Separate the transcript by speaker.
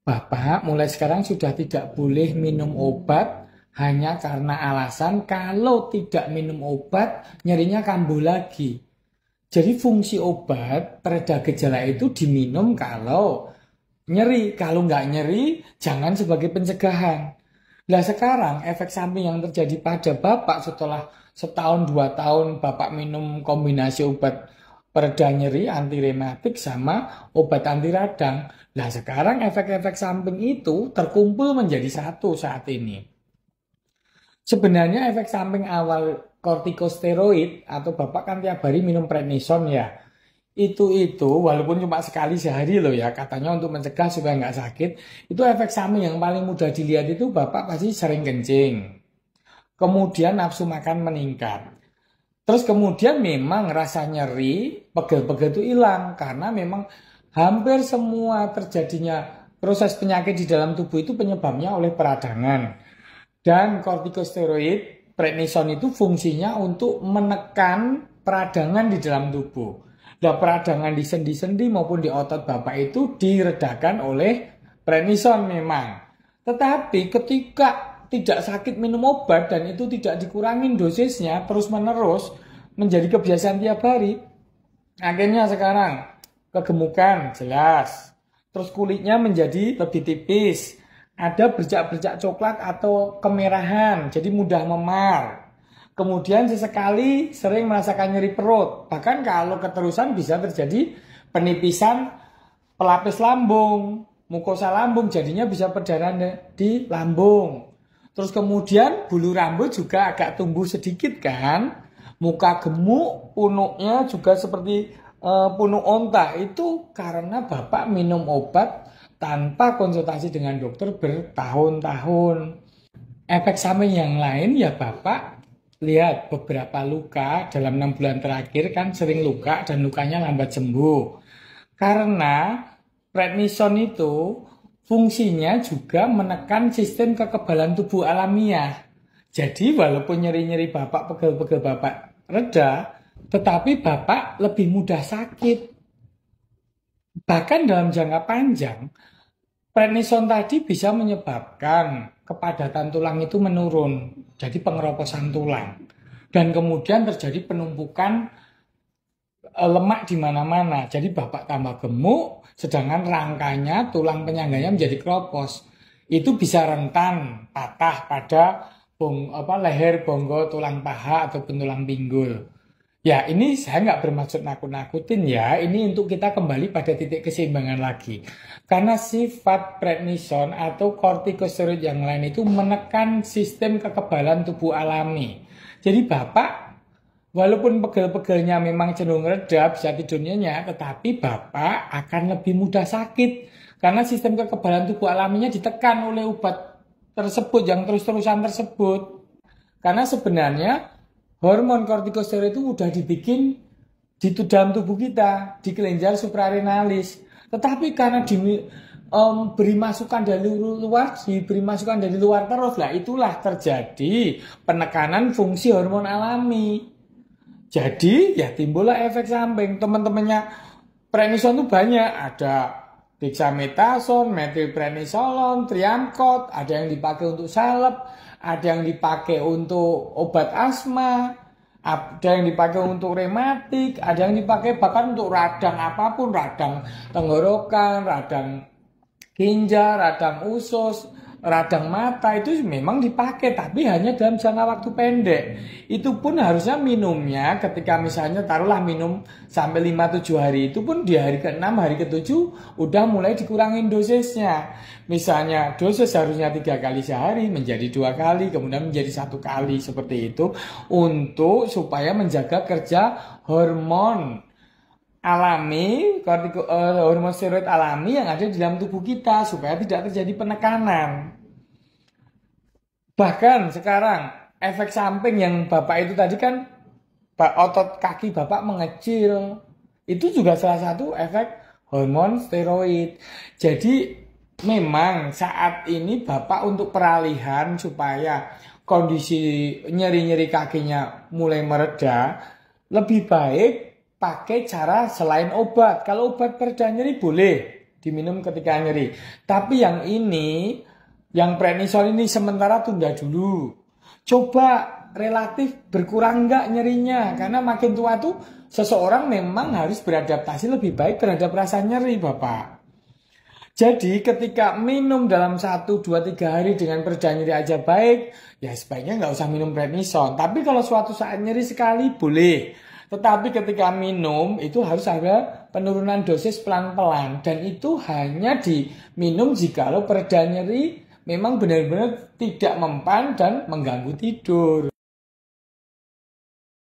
Speaker 1: Bapak mulai sekarang sudah tidak boleh minum obat hanya karena alasan kalau tidak minum obat nyerinya kambuh lagi. Jadi fungsi obat pereda gejala itu diminum kalau nyeri. Kalau nggak nyeri jangan sebagai pencegahan. Nah sekarang efek samping yang terjadi pada Bapak setelah setahun 2 tahun Bapak minum kombinasi obat pereda nyeri anti rematik sama obat anti radang. Nah sekarang efek-efek samping itu terkumpul menjadi satu saat ini. Sebenarnya efek samping awal kortikosteroid atau Bapak kan tiap hari minum prednison ya. Itu walaupun cuma sekali sehari loh ya, katanya untuk mencegah supaya nggak sakit. Itu efek samping yang paling mudah dilihat itu Bapak pasti sering kencing. Kemudian nafsu makan meningkat. Terus kemudian memang rasa nyeri, pegel-pegel itu hilang karena memang hampir semua terjadinya proses penyakit di dalam tubuh itu penyebabnya oleh peradangan. Dan kortikosteroid, prednison itu fungsinya untuk menekan peradangan di dalam tubuh. Nah, peradangan di sendi-sendi maupun di otot Bapak itu diredakan oleh prednison memang. Tetapi ketika tidak sakit minum obat dan itu tidak dikurangin dosisnya terus-menerus menjadi kebiasaan tiap hari, akhirnya sekarang kegemukan jelas. Terus kulitnya menjadi lebih tipis. Ada bercak-bercak coklat atau kemerahan, jadi mudah memar. Kemudian sesekali sering merasakan nyeri perut. Bahkan kalau keterusan bisa terjadi penipisan pelapis lambung, mukosa lambung, jadinya bisa perdarahan di lambung. Terus kemudian bulu rambut juga agak tumbuh sedikit kan. Muka gemuk, punuknya juga seperti punuk onta. Itu karena Bapak minum obat tanpa konsultasi dengan dokter bertahun-tahun. Efek samping yang lain ya Bapak lihat beberapa luka dalam 6 bulan terakhir kan sering luka dan lukanya lambat sembuh. Karena prednison itu fungsinya juga menekan sistem kekebalan tubuh alamiah. Jadi walaupun nyeri-nyeri Bapak, pegel-pegel Bapak reda, tetapi Bapak lebih mudah sakit. Bahkan dalam jangka panjang, prednison tadi bisa menyebabkan kepadatan tulang itu menurun, jadi pengeroposan tulang. Dan kemudian terjadi penumpukan lemak di mana-mana. Jadi Bapak tambah gemuk, sedangkan rangkanya, tulang penyangganya menjadi keropos. Itu bisa rentan patah pada leher, bonggo, tulang paha ataupun tulang pinggul. Ya, ini saya nggak bermaksud nakut-nakutin ya. Ini untuk kita kembali pada titik keseimbangan lagi. Karena sifat prednison atau kortikosteroid yang lain itu menekan sistem kekebalan tubuh alami. Jadi Bapak, walaupun pegel-pegelnya memang cenderung reda, bisa tidur nyenyak, tetapi Bapak akan lebih mudah sakit. Karena sistem kekebalan tubuh alaminya ditekan oleh obat tersebut, yang terus-terusan tersebut. Karena sebenarnya hormon kortikosteroid itu mudah dibikin di dalam tubuh kita, di kelenjar suprarenalis. Tetapi karena diberi masukan dari luar terus, lah itulah terjadi penekanan fungsi hormon alami. Jadi ya timbullah efek samping. Teman-temannya prednison itu banyak, ada dexamethasone, methylprednisolone, triamcot, ada yang dipakai untuk salep, ada yang dipakai untuk obat asma, ada yang dipakai untuk rematik, ada yang dipakai bahkan untuk radang apapun, radang tenggorokan, radang ginjal, radang usus, radang mata, itu memang dipakai, tapi hanya dalam jangka waktu pendek. Itu pun harusnya minumnya ketika misalnya taruhlah minum sampai 5-7 hari, itu pun di hari ke-6, hari ke-7 udah mulai dikurangin dosisnya. Misalnya dosis harusnya 3 kali sehari menjadi 2 kali, kemudian menjadi 1 kali, seperti itu, untuk supaya menjaga kerja hormon alami, hormon steroid alami yang ada di dalam tubuh kita supaya tidak terjadi penekanan. Bahkan sekarang efek samping yang Bapak itu tadi kan otot kaki Bapak mengecil, itu juga salah satu efek hormon steroid. Jadi memang saat ini Bapak untuk peralihan supaya kondisi nyeri-nyeri kakinya mulai mereda, lebih baik pakai cara selain obat. Kalau obat pereda nyeri boleh, diminum ketika nyeri. Tapi yang ini, yang prednison ini sementara tunda dulu. Coba relatif berkurang nggak nyerinya, karena makin tua tuh seseorang memang harus beradaptasi lebih baik terhadap rasa nyeri, Bapak. Jadi ketika minum dalam 1, 2, 3 hari dengan pereda nyeri aja baik, ya sebaiknya nggak usah minum prednison. Tapi kalau suatu saat nyeri sekali boleh. Tetapi ketika minum itu harus ada penurunan dosis pelan-pelan. Dan itu hanya diminum jika pereda nyeri memang benar-benar tidak mempan dan mengganggu tidur.